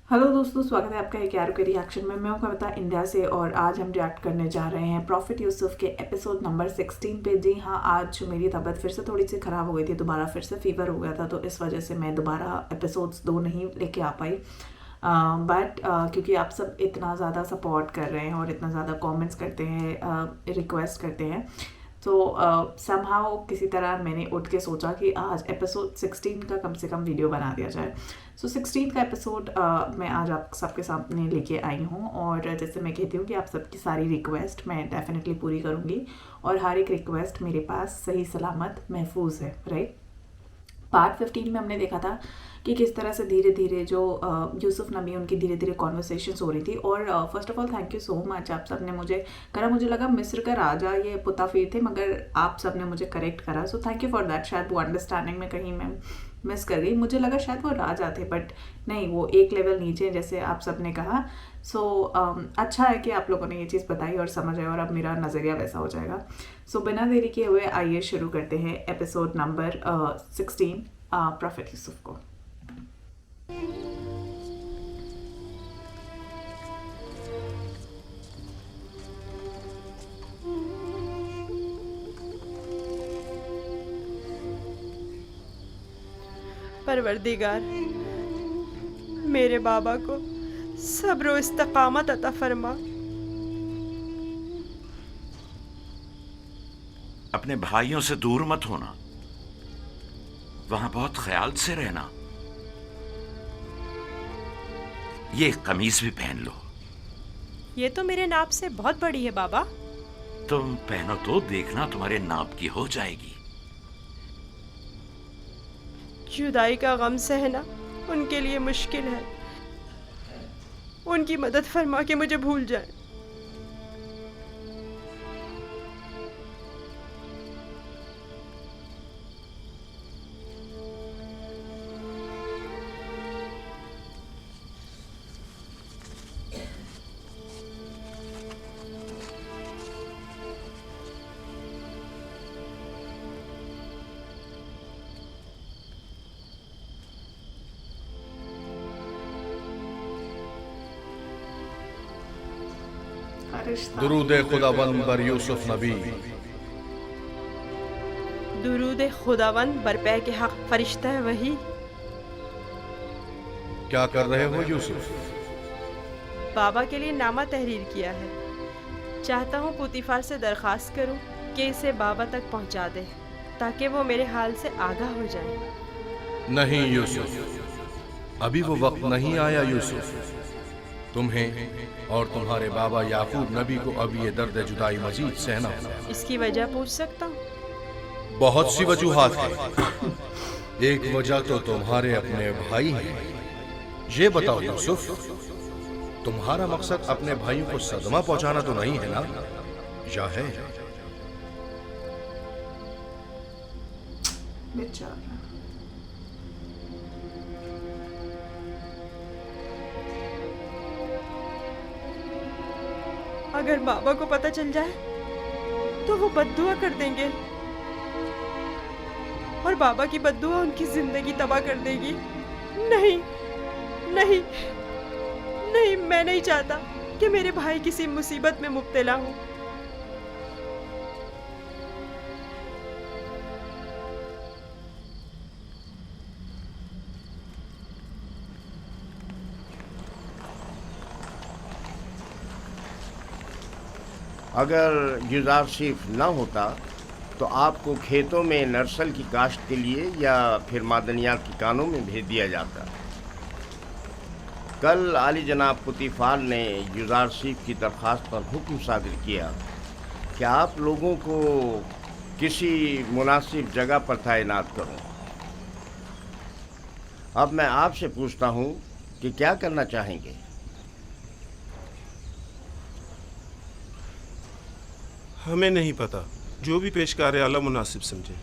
Hello दोस्तों, स्वागत है आपका एक यार के रिएक्शन में। मैं हूं कविता इंडिया से और आज हम रिएक्ट करने जा रहे हैं प्रॉफिट यूसुफ के एपिसोड नंबर 16 पे। जी हाँ, आज मेरी तबीयत फिर से थोड़ी सी ख़राब हो गई थी, दोबारा फिर से फीवर हो गया था, तो इस वजह से मैं दोबारा एपिसोड्स 2 नहीं लेके आ पाई। बट क्योंकि आप सब इतना ज़्यादा सपोर्ट कर रहे हैं और इतना ज़्यादा कमेंट्स करते हैं, रिक्वेस्ट करते हैं, तो समहाउ किसी तरह मैंने उठ के सोचा कि आज एपिसोड 16 का कम से कम वीडियो बना दिया जाए। सो 16 का एपिसोड मैं आज आप सबके सामने लेके आई हूँ और जैसे मैं कहती हूँ कि आप सबकी सारी रिक्वेस्ट मैं डेफिनेटली पूरी करूँगी और हर एक रिक्वेस्ट मेरे पास सही सलामत महफूज है, राइट। पार्ट 15 में हमने देखा था कि किस तरह से धीरे धीरे जो यूसुफ नबी उनकी धीरे धीरे कॉन्वर्सेशंस हो रही थी। और first of all thank you so much, आप सब ने मुझे करा, मुझे लगा मिस्र का राजा ये पुताफीर थे, मगर आप सब ने मुझे करेक्ट करा, so thank you for that. शायद वो अंडरस्टैंडिंग में कहीं मैं मिस कर गई, मुझे लगा शायद वो राजा थे, बट नहीं, वो एक लेवल नीचे जैसे आप सब ने कहा। सो अच्छा है कि आप लोगों ने ये चीज़ बताई और समझ आए और अब मेरा नज़रिया वैसा हो जाएगा। सो बिना देरी किए हुए आइए शुरू करते हैं एपिसोड नंबर 16 प्रॉफिट यूसुफ को। परवरदिगार, मेरे बाबा को सब्र व इस्तकामत अता फरमा। अपने भाइयों से दूर मत होना, वहां बहुत ख्याल से रहना। ये कमीज भी पहन लो। ये तो मेरे नाप से बहुत बड़ी है बाबा। तुम पहनो तो देखना तुम्हारे नाप की हो जाएगी। जुदाई का गम सहना उनके लिए मुश्किल है। उनकी मदद फरमा के मुझे भूल जाए। दुरूद खुदावंद बर यूसुफ नबी। दुरूद खुदावंद बरपै के हक फरिश्ता है वही। क्या कर रहे हो यूसुफ? बाबा के लिए नामा तहरीर किया है। चाहता हूँ पुतीफार से दरख्वास्त करूँ कि इसे बाबा तक पहुँचा दे ताकि वो मेरे हाल से आगाह हो जाए। नहीं यूसुफ, अभी वो वक्त नहीं आया यूसुफ। तुम्हें और तुम्हारे बाबा याकूब नबी को अब ये दर्द जुदाई मजीद सहना होगा। इसकी वजह पूछ सकता हूँ? बहुत सी वजूहात हैं। एक वजह तो तुम्हारे अपने भाई हैं। ये बताओ यूसुफ, तुम्हारा मकसद अपने भाइयों को सदमा पहुंचाना तो नहीं है ना, या है? बेचारा। अगर बाबा को पता चल जाए तो वो बद्दुआ कर देंगे और बाबा की बद्दुआ उनकी जिंदगी तबाह कर देगी। नहीं नहीं नहीं, मैं नहीं चाहता कि मेरे भाई किसी मुसीबत में मुब्तला हो। अगर यूसुफ ना होता तो आपको खेतों में नर्सल की काश्त के लिए या फिर मादनियात की कानों में भेज दिया जाता। कल आली जनाब पुतीफार ने यूसुफ की दरख्वास्त पर हुक्म सादिर किया कि आप लोगों को किसी मुनासिब जगह पर तैनात करूं। अब मैं आपसे पूछता हूं कि क्या करना चाहेंगे? हमें नहीं पता, जो भी पेशकार आला मुनासिब समझे।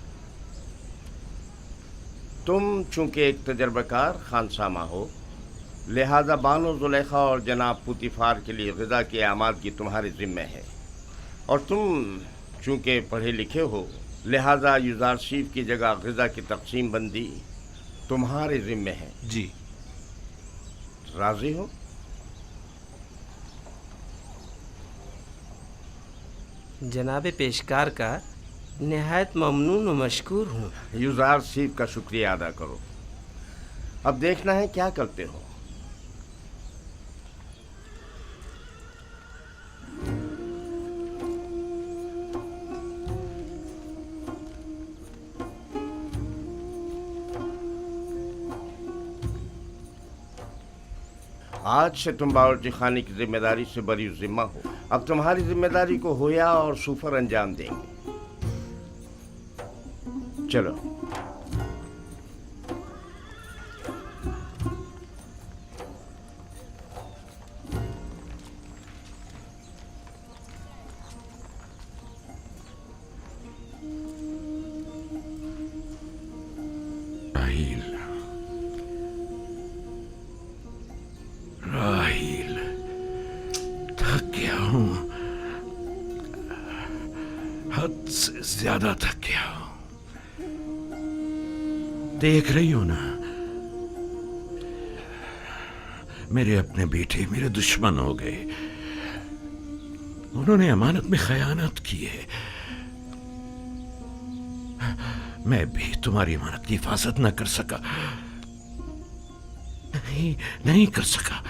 तुम चूंकि एक तजर्बाकार खानसामा हो, लिहाजा बानो जुलेखा और जनाब पुतीफार के लिए ग़िज़ा की आमादगी तुम्हारे ज़िम्मे है, और तुम चूंकि पढ़े लिखे हो, लिहाजा यूसुफ की जगह ग़िज़ा की तकसीम बंदी तुम्हारे ज़िम्मे है। जी। राजी हो? जनाब पेशकार का नहायत ममनून व मशकूर हूँ। यूज़ार सीफ का शुक्रिया अदा करो। अब देखना है क्या करते हो। आज से तुम बावर्ची खाने की जिम्मेदारी से बरी जिम्मा हो। अब तुम्हारी जिम्मेदारी को होया और सुफर अंजाम देंगे। चलो। राहील, थक गया हूं, हद से ज्यादा थक गया हूं। देख रही हो ना, मेरे अपने बेटे मेरे दुश्मन हो गए। उन्होंने अमानत में खयानत की है। मैं भी तुम्हारी अमानत की हिफाजत न कर सका, नहीं कर सका।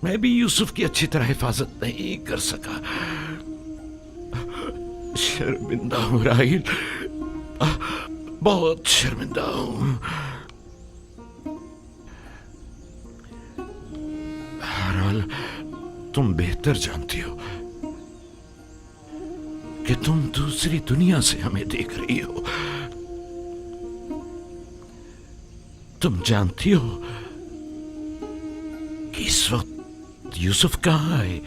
मैं भी यूसुफ की अच्छी तरह हिफाजत नहीं कर सका। शर्मिंदा हूं राहील, बहुत शर्मिंदा हूं। बहरहाल तुम बेहतर जानती हो कि तुम दूसरी दुनिया से हमें देख रही हो। तुम जानती हो कि इस वक्त यूसुफ कहां है।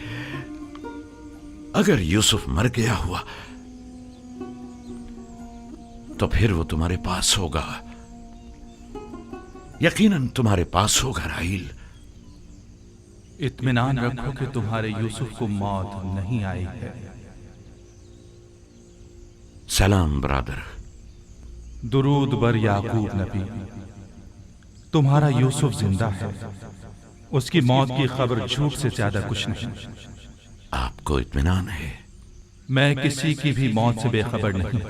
अगर यूसुफ मर गया हुआ तो फिर वो तुम्हारे पास होगा, यकीनन तुम्हारे पास होगा राहील। इत्मीनान रखो कि तुम्हारे यूसुफ को मौत नहीं आई है। सलाम ब्रादर। दुरूद बर याकूब नबी। तुम्हारा यूसुफ जिंदा है। उसकी मौत की खबर झूठ से ज्यादा कुछ नहीं। आपको इत्मीनान है? मैं किसी की भी मौत से बेखबर नहीं।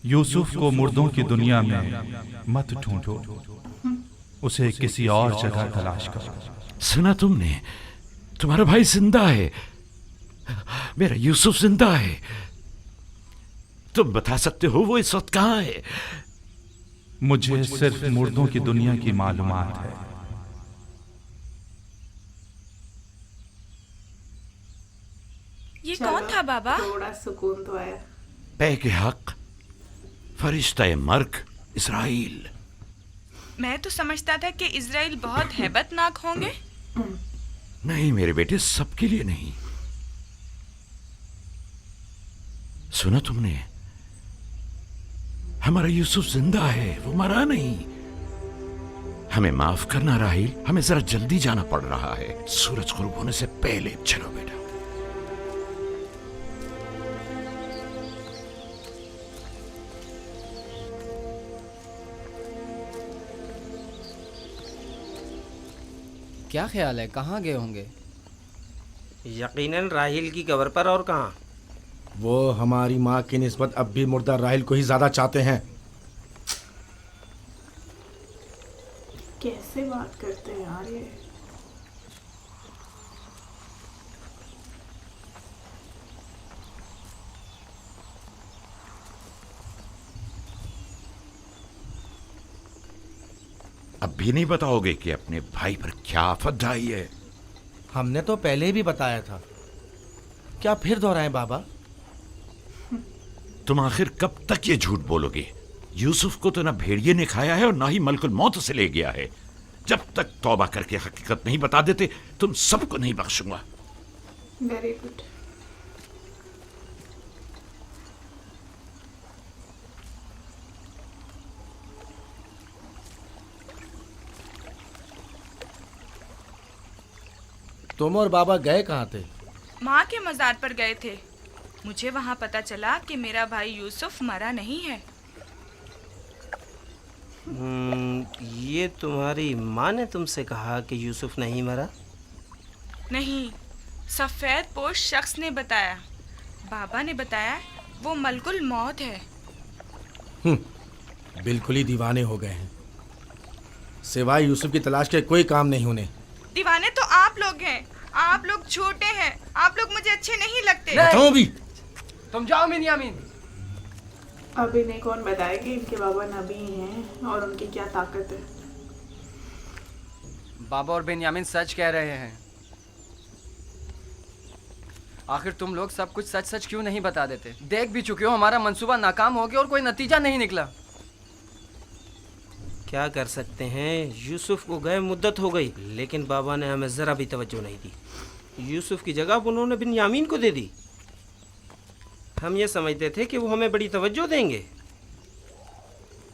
यूसुफ को मुर्दों की दुनिया में मत ढूंढो, उसे किसी और जगह तलाश करो। सुना तुमने? तुम्हारा भाई जिंदा है, मेरा यूसुफ जिंदा है। तुम बता सकते हो वो इस वक्त कहां है? मुझे सिर्फ मुर्दों की दुनिया की मालूमात है। ये कौन था बाबा? थोड़ा सुकून तो आया। पैके हक, फरिश्ता मर्ग इस्राइल। मैं तो समझता था कि इजराइल बहुत हैबतनाक होंगे। नहीं मेरे बेटे, सबके लिए नहीं। सुना तुमने? हमारा यूसुफ जिंदा है, वो मरा नहीं। हमें माफ करना राहील, हमें जरा जल्दी जाना पड़ रहा है। सूरज गुरूब होने से पहले चलो बेटा। क्या ख्याल है, कहाँ गए होंगे? यकीनन राहील की कब्र पर, और कहाँ। वो हमारी माँ की निस्बत अब भी मुर्दा राहील को ही ज्यादा चाहते हैं। कैसे बात करते हैं यार ये। अब भी नहीं बताओगे कि अपने भाई पर क्या आफत आई है? हमने तो पहले भी बताया था, क्या फिर दोहराएं बाबा? तुम आखिर कब तक ये झूठ बोलोगे? यूसुफ को तो ना भेड़िए ने खाया है और ना ही मलकुल मौत से ले गया है। जब तक तौबा करके हकीकत नहीं बता देते तुम सबको नहीं बख्शूंगा। Very good. तुम और बाबा गए कहाँ थे? माँ के मज़ार पर गए थे। मुझे वहाँ पता चला कि मेरा भाई यूसुफ मरा नहीं है। ये तुम्हारी माँ ने तुमसे कहा कि यूसुफ नहीं मरा? नहीं, सफ़ेद पोश शख्स ने बताया। बाबा ने बताया वो मलकुल मौत है। बिल्कुल ही दीवाने हो गए हैं। सिवाय यूसुफ की तलाश के कोई काम नहीं उन्हें। दीवाने तो आप लोग हैं। आप लोग छोटे हैं। आप लोग मुझे अच्छे नहीं लगते। बताओ भी। तुम जाओ बिन्यामीन। अब इन्हें कौन बताए कि इनके बाबा नबी हैं और उनकी क्या ताकत है। बाबा और बिन्यामीन सच कह रहे हैं। आखिर तुम लोग सब कुछ सच सच क्यों नहीं बता देते? देख भी चुके हो हमारा मंसूबा नाकाम हो गया और कोई नतीजा नहीं निकला। क्या कर सकते हैं, यूसुफ को गए मुद्दत हो गई, लेकिन बाबा ने हमें ज़रा भी तवज्जो नहीं दी। यूसुफ की जगह उन्होंने बिन्यामीन को दे दी। हम ये समझते थे कि वो हमें बड़ी तवज्जो देंगे।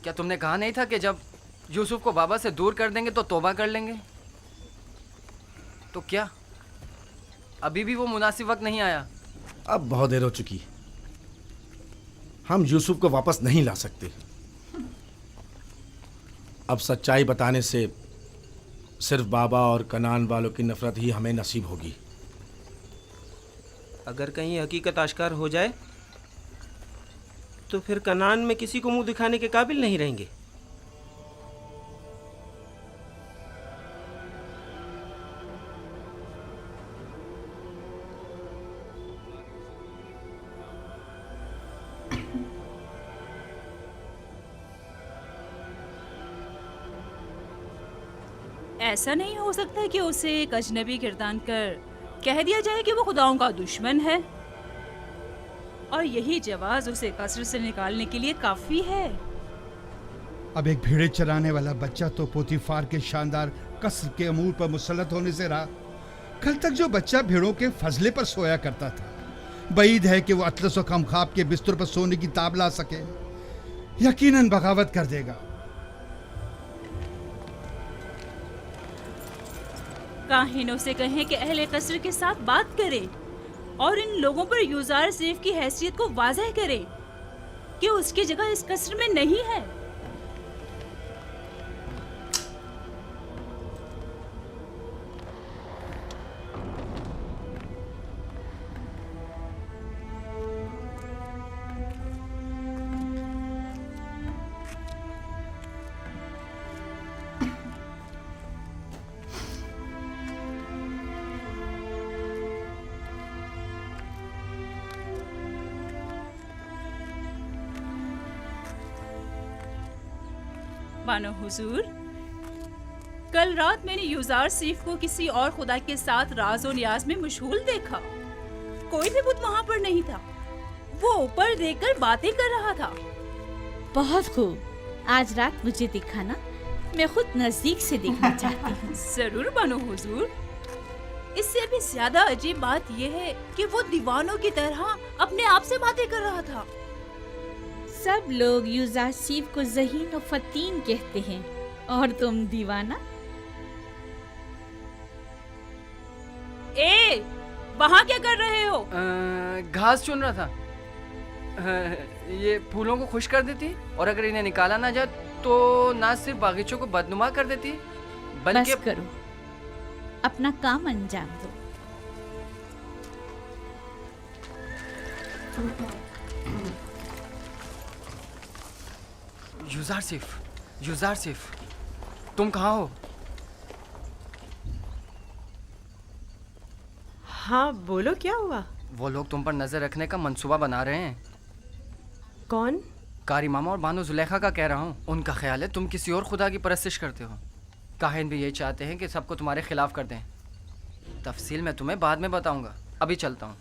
क्या तुमने कहा नहीं था कि जब यूसुफ को बाबा से दूर कर देंगे तो तौबा कर लेंगे? तो क्या अभी भी वो मुनासिब वक्त नहीं आया? अब बहुत देर हो चुकी। हम यूसुफ को वापस नहीं ला सकते। अब सच्चाई बताने से सिर्फ बाबा और कनान वालों की नफरत ही हमें नसीब होगी। अगर कहीं हकीकत आश्कार हो जाए तो फिर कनान में किसी को मुंह दिखाने के काबिल नहीं रहेंगे। ऐसा नहीं हो सकता कि उसे एक अजनबी गिरदान कर कह दिया जाए कि वो खुदाओं का दुश्मन है और यही जवाज उसे कसर से निकालने के लिए काफी है। अब एक भेड़े चराने वाला बच्चा तो पोतीफार के शानदार कसर के अमूर पर मुसल्लत होने से रहा। कल तक जो बच्चा भेड़ों के फजले पर सोया करता था, बईद है कि वो अतलस व खमखाब के बिस्तर पर सोने की ताब ला सके। यकीनन बगावत कर देगा। काहिनों से कहें कि अहले कसर के साथ बात करें और इन लोगों पर यूजार सेफ की हैसियत को वाज़ह करें कि उसकी जगह इस कसर में नहीं है। मानो हुजूर, कल रात मैंने यूजार सीफ को किसी और खुदा के साथ राज और नियाज में मशगूल देखा। कोई भी बुत वहाँ पर नहीं था। वो ऊपर देखकर बातें कर रहा था। बहुत खूब। आज रात मुझे दिखाना, मैं खुद नजदीक से देखना चाहती हूँ। जरूर मानो हुजूर। इससे भी ज्यादा अजीब बात यह है कि वो दीवानों की तरह अपने आप से बातें कर रहा था। सब लोग यूजासीफ को ज़हीन और फतीन कहते हैं और तुम दीवाना। ए, वहाँ क्या कर रहे हो? घास चुन रहा था। ये फूलों को खुश कर देती और अगर इन्हें निकाला ना जाए तो ना सिर्फ बागीचों को बदनुमा कर देती बल्कि बस करो, अपना काम अंजाम दो। यूजार सिफ, तुम कहाँ हो? हाँ बोलो, क्या हुआ? वो लोग तुम पर नजर रखने का मंसूबा बना रहे हैं। कौन? कारी मामा और बानो जुलेखा का कह रहा हूँ। उनका ख्याल है तुम किसी और खुदा की परस्तिश करते हो। काहिन भी यही चाहते हैं कि सबको तुम्हारे खिलाफ कर दें। तफसील मैं तुम्हें बाद में बताऊंगा, अभी चलता हूँ।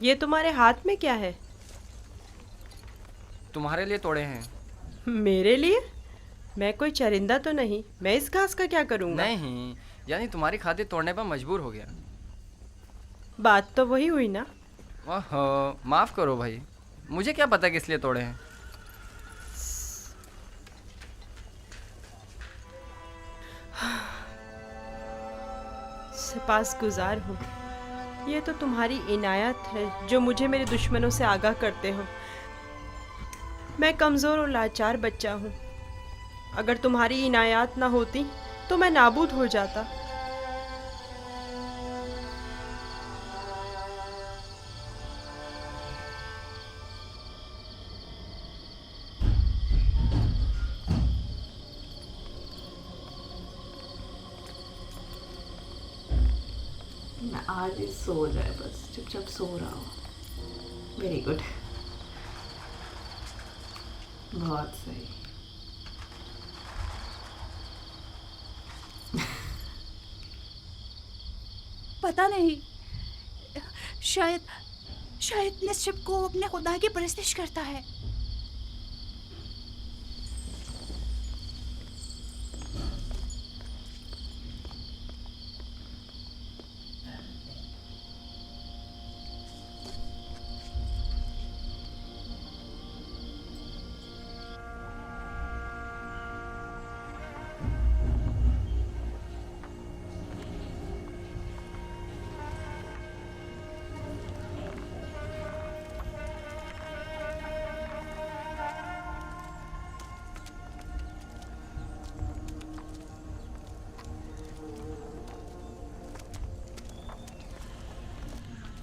ये तुम्हारे हाथ में क्या है? तुम्हारे लिए तोड़े हैं। मेरे लिए? मैं कोई चरिंदा तो नहीं, मैं इस घास का क्या करूँगा? नहीं, यानी तुम्हारी खातिर तोड़ने पर मजबूर हो गया। बात तो वही हुई ना। ओहो, माफ करो भाई, मुझे क्या पता किस लिए तोड़े हैं। सिपासगुजार हूँ। ये तो तुम्हारी इनायत है जो मुझे मेरे दुश्मनों से आगाह करते हो। मैं कमज़ोर और लाचार बच्चा हूँ, अगर तुम्हारी इनायात ना होती तो मैं नाबूद हो जाता। मैं आज ही सो जाए, बस चुपचाप सो रहा हूँ। वेरी गुड, बहुत सही। पता नहीं, शायद निश्चित को अपने खुदा की परस्तिश करता है।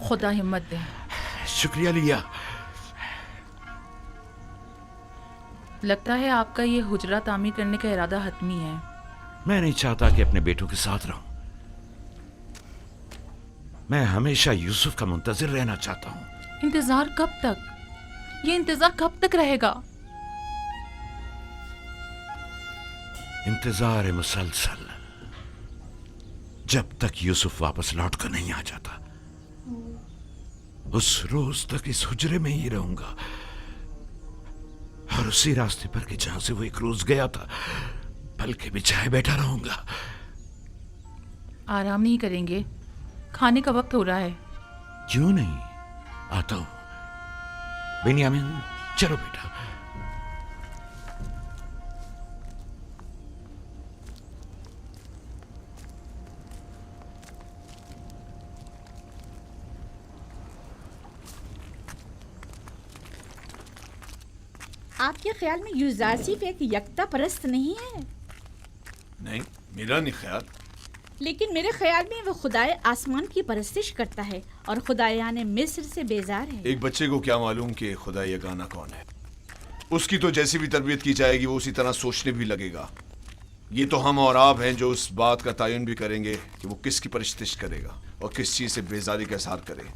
खुदा हिम्मत दे। शुक्रिया लिया। लगता है आपका ये हुजरा तामीर करने का इरादा हतमी है। मैं नहीं चाहता कि अपने बेटों के साथ रहूं। मैं हमेशा यूसुफ का मुंतजिर रहना चाहता हूं। इंतजार कब तक? ये इंतजार कब तक रहेगा? इंतजार मुसलसल, जब तक यूसुफ वापस लौट कर नहीं आ जाता। उस रोज तक इस हुजरे में ही रहूंगा और उसी रास्ते पर कि जहां से वो एक रोज गया था पलके बिछाए बैठा रहूंगा। आराम नहीं करेंगे? खाने का वक्त हो रहा है। क्यों नहीं, आता हूं। बेन्यामिन, चलो बेटा। आपके ख्याल में यूजारसीफ एक यकता परस्त नहीं है? नहीं, मेरा नहीं ख्याल। लेकिन मेरे ख्याल में वो खुदाए आसमान की परस्तिश करता है और खुदायाने मिस्र से बेजार है। एक बच्चे को क्या मालूम कि खुदा यगाना कौन है। उसकी तो जैसी भी तरबियत की जाएगी वो उसी तरह सोचने भी लगेगा। ये तो हम और आप हैं जो उस बात का तयन भी करेंगे कि वो किसकी परस्तिश करेगा और किस चीज़ से बेजारी का इज़हार करे।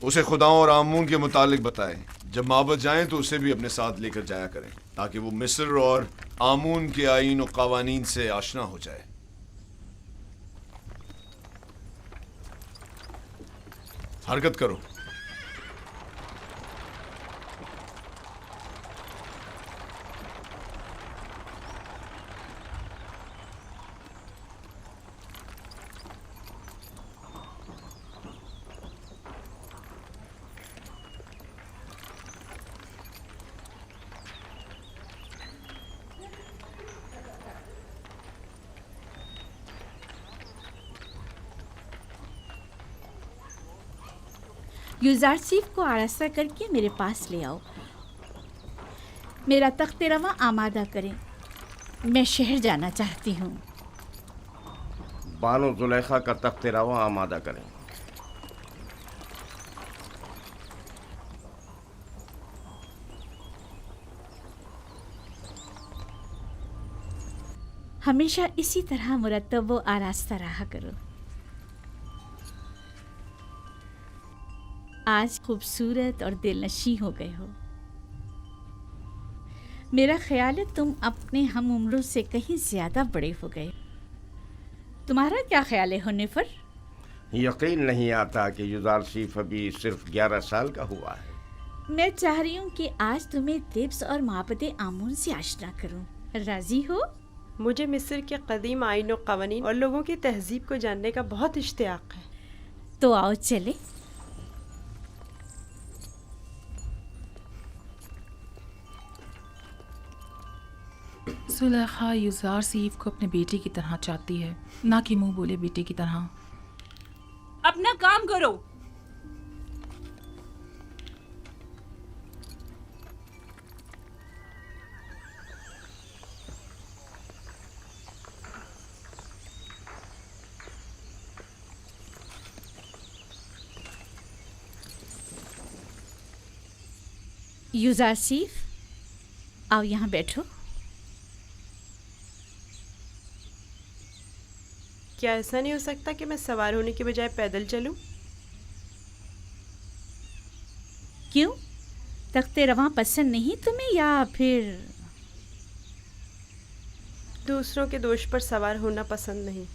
उसे खुदाओं और आमून के मुतालिक बताएं। जब माबद जाएं तो उसे भी अपने साथ लेकर जाया करें ताकि वो मिस्र और आमून के आईन और कवानीन से आशना हो जाए। हरकत करो। यूजारसीफ को आरास्ता करके मेरे पास ले आओ। मेरा तख्त रवा आमादा करें। मैं शहर जाना चाहती हूँ। बानो जुलेखा का तख्त रवा आमादा करें। हमेशा इसी तरह मुरत्तब व आरास्ता रहा करो। आज खूबसूरत और दिलनशी हो गए हो। मेरा ख्याल है तुम अपने हम उम्रों से कहीं ज्यादा बड़े हो गए। तुम्हारा क्या ख्याल है हुनैफर? यकीन नहीं आता कि यूजारसीफ अभी सिर्फ 11 साल का हुआ है। मैं चाह रही हूँ कि आज तुम्हें तिब्स और माबद आमून से आशना करूँ। राजी हो? मुझे मिस्र के कदीम आईन और कवानीन और लोगों की तहजीब को जानने का बहुत इश्तियाक है। तो आओ चले। सुलेखा यूजार सीफ को अपने बेटे की तरह चाहती है, ना कि मुंह बोले बेटे की तरह। अपना काम करो। यूजारसीफ, आओ यहाँ बैठो। क्या ऐसा नहीं हो सकता कि मैं सवार होने के बजाय पैदल चलूं? क्यों? तख्ते रवां पसंद नहीं तुम्हें, या फिर दूसरों के दोष पर सवार होना पसंद नहीं।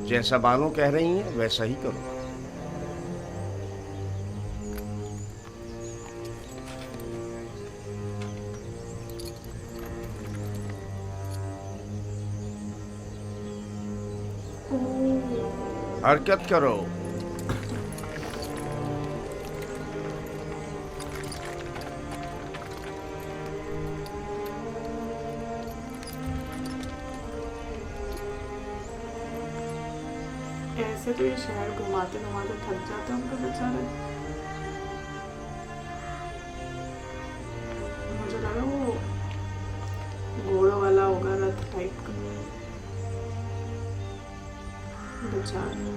जैसा बानो कह रही हैं वैसा ही करो। हरकत करो। ऐसे तो ये शहर घुमाते घुमाते थक जाते हैं उनके बेचारे। मुझे लगा वो घोड़ों वाला होगा, रथ टाइप का बेचारे।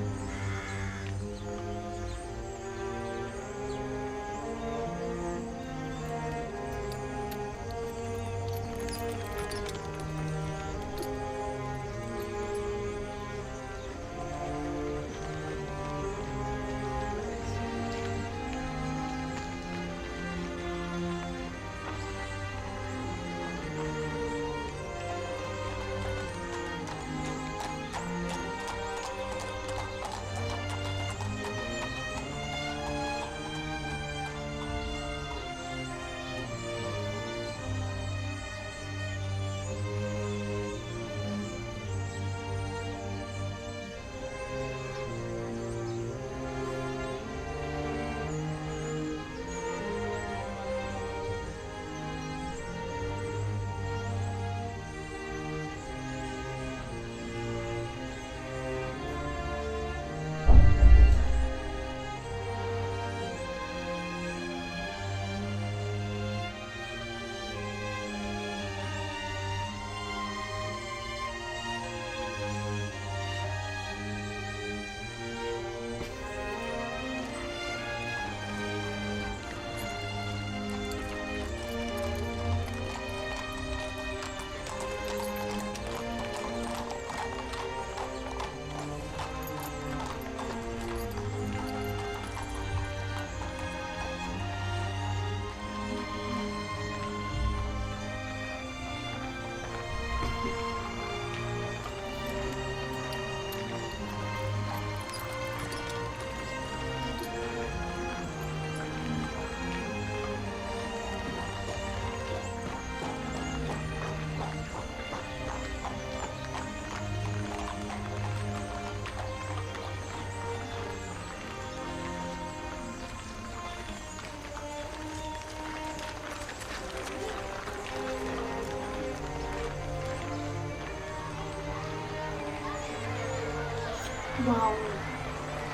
Wow,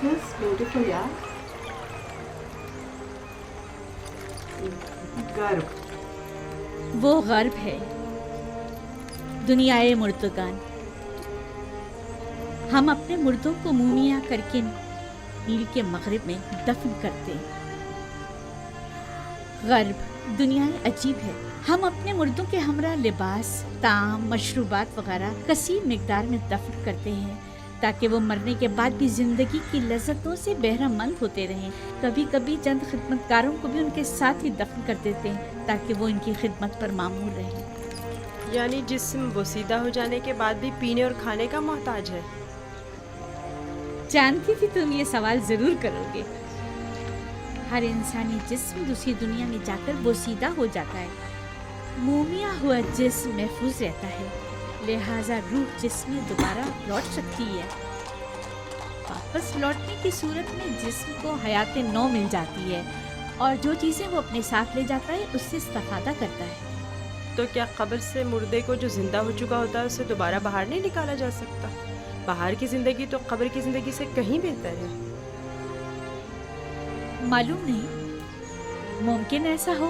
this is beautiful, यार। गर्भ, वो गर्भ है दुनियाए मुर्दगान। हम अपने मुर्दों को मुमिया करके नील के मगरिब में दफन करते हैं। गर्भ दुनियाए अजीब है। हम अपने मुर्दों के हमरा लिबास, ताम, मशरूबात वगैरह कसीर मिकदार में दफन करते हैं ताकि वो मरने के बाद भी जिंदगी की लज्जतों से बहरामंद होते रहें। कभी कभी चंद खिदमतकारों को भी उनके साथ ही दफन कर देते हैं ताकि वो इनकी खिदमत पर मामूल रहें। यानी जिस्म बोसीदा हो जाने के बाद भी पीने और खाने का मोहताज है। जानती थी तुम ये सवाल जरूर करोगे। हर इंसानी जिस्म दूसरी दुनिया में जाकर बोसीदा हो जाता है। मोमिया हुआ जिस्म महफूज रहता है, लिहाजा रूह जिस्म में दोबारा लौट सकती है। वापस लौटने की सूरत में जिस्म को हयात नौ मिल जाती है और जो चीज़ें वो अपने साथ ले जाता है उससे इस्तेफादा करता है। तो क्या कब्र से मुर्दे को जो जिंदा हो चुका होता है उसे दोबारा बाहर नहीं निकाला जा सकता? बाहर की जिंदगी तो कब्र की जिंदगी से कहीं बेहतर है। मालूम नहीं, मुमकिन ऐसा हो।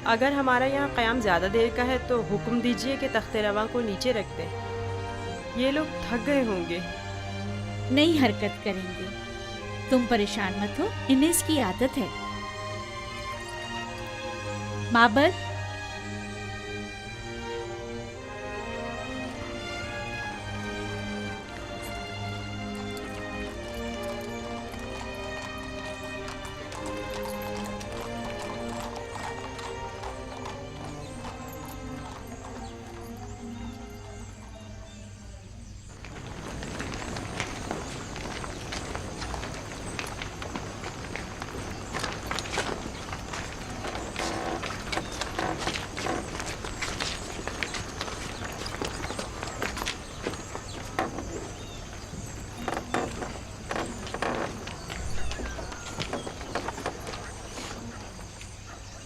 अगर हमारा यहाँ क़याम ज़्यादा देर का है तो हुक्म दीजिए कि तख्ते रवा को नीचे रख दें। ये लोग थक गए होंगे। नहीं हरकत करेंगे, तुम परेशान मत हो, इन्हें इसकी आदत है। माबर,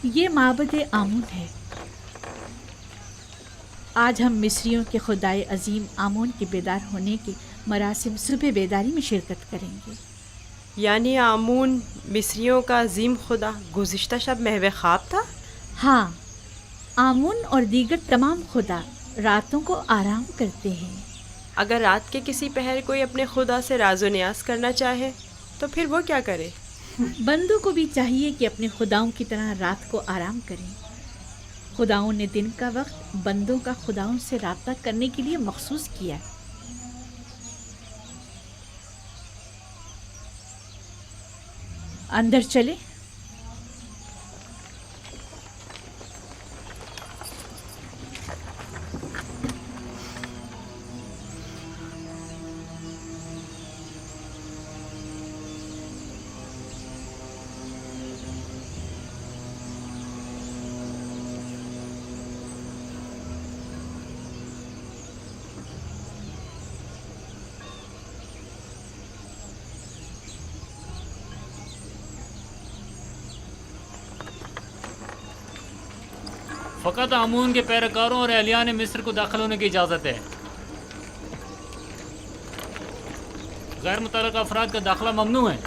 ये माबद आमून है। आज हम मिस्रियों के खुदाए अजीम आमून के बेदार होने के मरासिम सुबह बेदारी में शिरकत करेंगे। यानी आमून मिस्रियों का अजीम खुदा गुज़िश्ता शब महव ख्वाब था? हाँ, आमून और दीगर तमाम खुदा रातों को आराम करते हैं। अगर रात के किसी पहर कोई अपने खुदा से राज़ो न्यास करना चाहे तो फिर वो क्या करे? बंदों को भी चाहिए कि अपने खुदाओं की तरह रात को आराम करें। खुदाओं ने दिन का वक्त बंदों का खुदाओं से राब्ता करने के लिए मखसूस किया। अंदर चले। फ़कत आमून के पैरकारों और अहलियान मिस्र को दाखिल होने की इजाज़त है। गैर मुतल्लक़ अफराद का दाखिला ममनू है।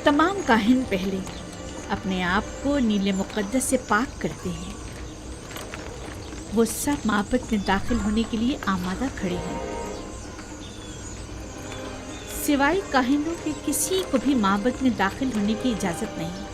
तमाम काहिन पहले अपने आप को नीले मुक़द्दस से पाक करते हैं। वो सब माबद में दाखिल होने के लिए आमादा खड़े हैं। सिवाय काहिनों के किसी को भी माबद में दाखिल होने की इजाज़त नहीं।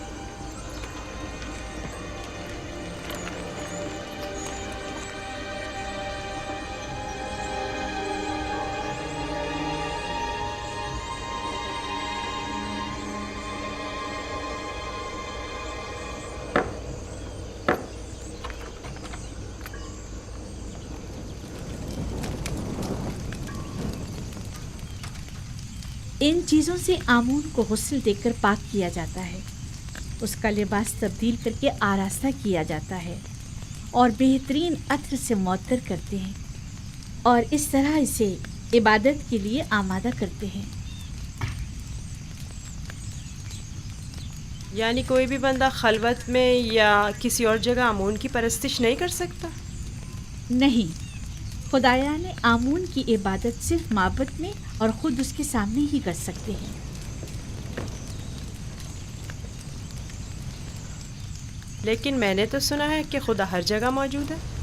इन चीज़ों से आमून को गुस्ल देकर पाक किया जाता है, उसका लिबास तब्दील करके आरास्ता किया जाता है और बेहतरीन अत्र से मुअत्तर करते हैं और इस तरह इसे इबादत के लिए आमादा करते हैं। यानी कोई भी बंदा खलवत में या किसी और जगह आमून की परस्तिश नहीं कर सकता? नहीं, खुदाया ने आमून की इबादत सिर्फ माबद में और ख़ुद उसके सामने ही कर सकते हैं। लेकिन मैंने तो सुना है कि खुदा हर जगह मौजूद है।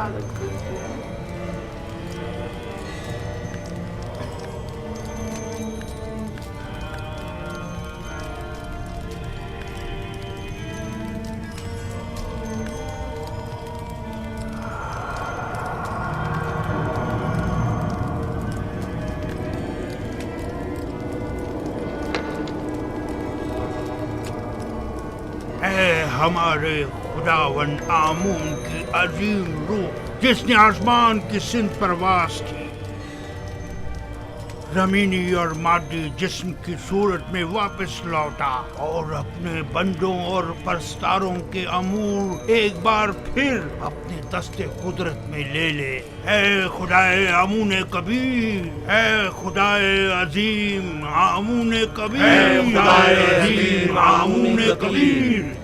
इबादत करते हैं। हमारे खुदावन आमून की अजीम रूह जिसने आसमान की सिंध परवास की, जमीनी और मादी जिस्म की सूरत में वापस लौटा और अपने बंदों और परस्तारों के अमूर एक बार फिर अपने दस्ते कुदरत में ले ले। ऐ खुदाए आमून कबीर, ऐ खुदाए अजीम आमून कबीर, खुदाए अजीम आमून कबीर,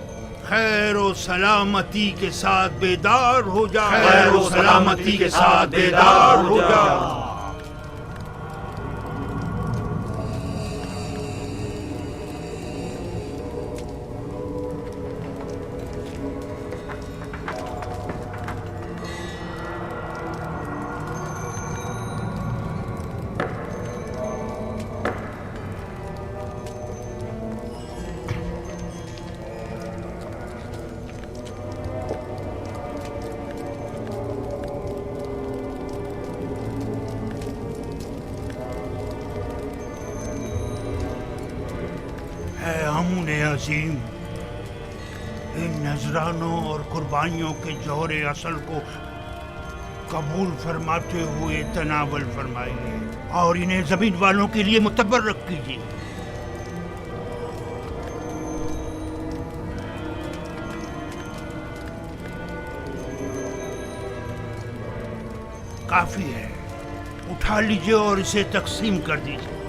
खैर और सलामती के साथ बेदार हो जा, खैर और सलामती के साथ बेदार हो जा। अजीम, इन नजरानों और कुर्बानियों के जौहरे असल को कबूल फरमाते हुए तनावल फरमाइए और इन्हें जमीन वालों के लिए मुतबर्रक कीजिए। काफी है, उठा लीजिए और इसे तकसीम कर दीजिए।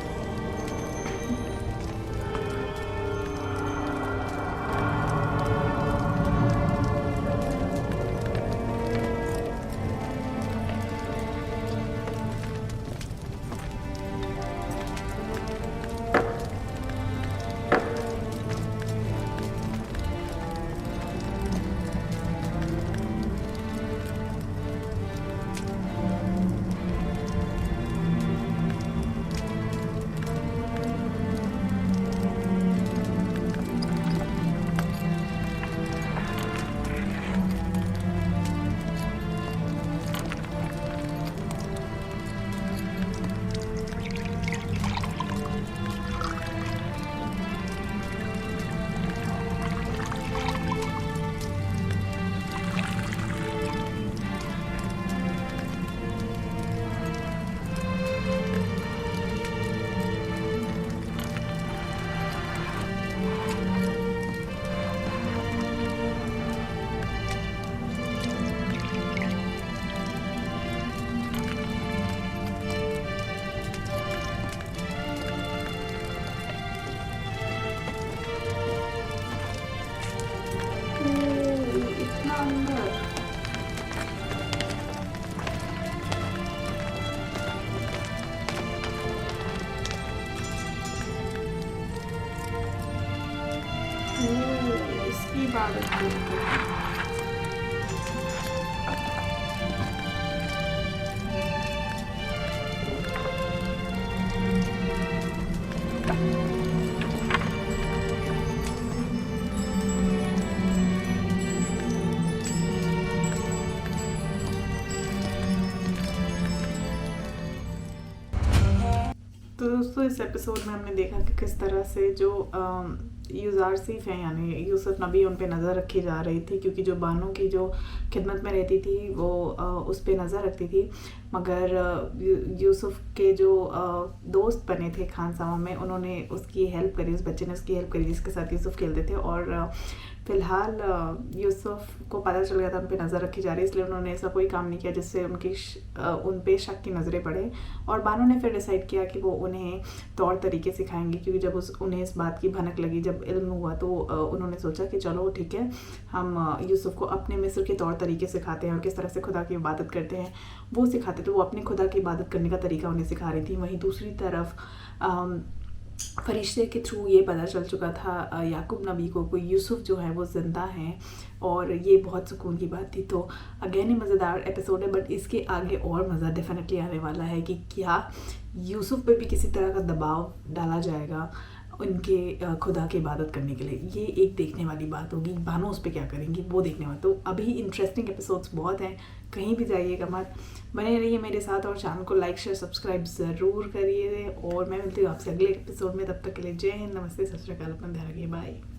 इसकी इबादत करते हैं। तो दोस्तों इस एपिसोड में हमने देखा कि किस तरह से जो यूज़ारसीफ हैं यानी यूसुफ नबी उन पे नज़र रखी जा रही थी, क्योंकि जो बानो की जो खिदमत में रहती थी वो उस पे नज़र रखती थी, मगर यूसुफ के जो दोस्त बने थे खानसामा में उन्होंने उसकी हेल्प करी, उस बच्चे ने उसकी हेल्प करी जिसके साथ यूसुफ खेलते थे। और फ़िलहाल यूसुफ को पता चल गया था उन पे नज़र रखी जा रही है, इसलिए उन्होंने ऐसा कोई काम नहीं किया जिससे उन पे शक की नज़रें पड़े। और बानो ने फिर डिसाइड किया कि वो उन्हें तौर तरीके सिखाएंगे, क्योंकि जब उन्हें इस बात की भनक लगी, जब इल्म हुआ, तो उन्होंने सोचा कि चलो ठीक है, हम यूसुफ को अपने मिस्र के तौर तरीके सिखाते हैं और किस तरह से खुदा की इबादत करते हैं वो सिखाते। तो वो अपने खुदा की इबादत करने का तरीका उन्हें सिखा रही थी। वहीं दूसरी तरफ फरिश्ते के थ्रू ये पता चल चुका था याकूब नबी को कोई यूसुफ जो है वो ज़िंदा हैं, और ये बहुत सुकून की बात थी। तो अगेन ही मज़ेदार एपिसोड है, बट इसके आगे और मज़ा डेफिनेटली आने वाला है कि क्या यूसुफ पे भी किसी तरह का दबाव डाला जाएगा उनके खुदा की इबादत करने के लिए। ये एक देखने वाली बात होगी। बानो उस पर क्या करेंगी वो देखने वाला। तो अभी इंटरेस्टिंग एपिसोड्स बहुत हैं, कहीं भी जाइएगा मत, बने रहिए मेरे साथ और चैनल को लाइक शेयर सब्सक्राइब ज़रूर करिए। और मैं मिलती हूँ आपसे अगले एपिसोड में, तब तक के लिए जय हिंद, नमस्ते, सत श्री अकाल, अपना ध्यान रखिए, बाय।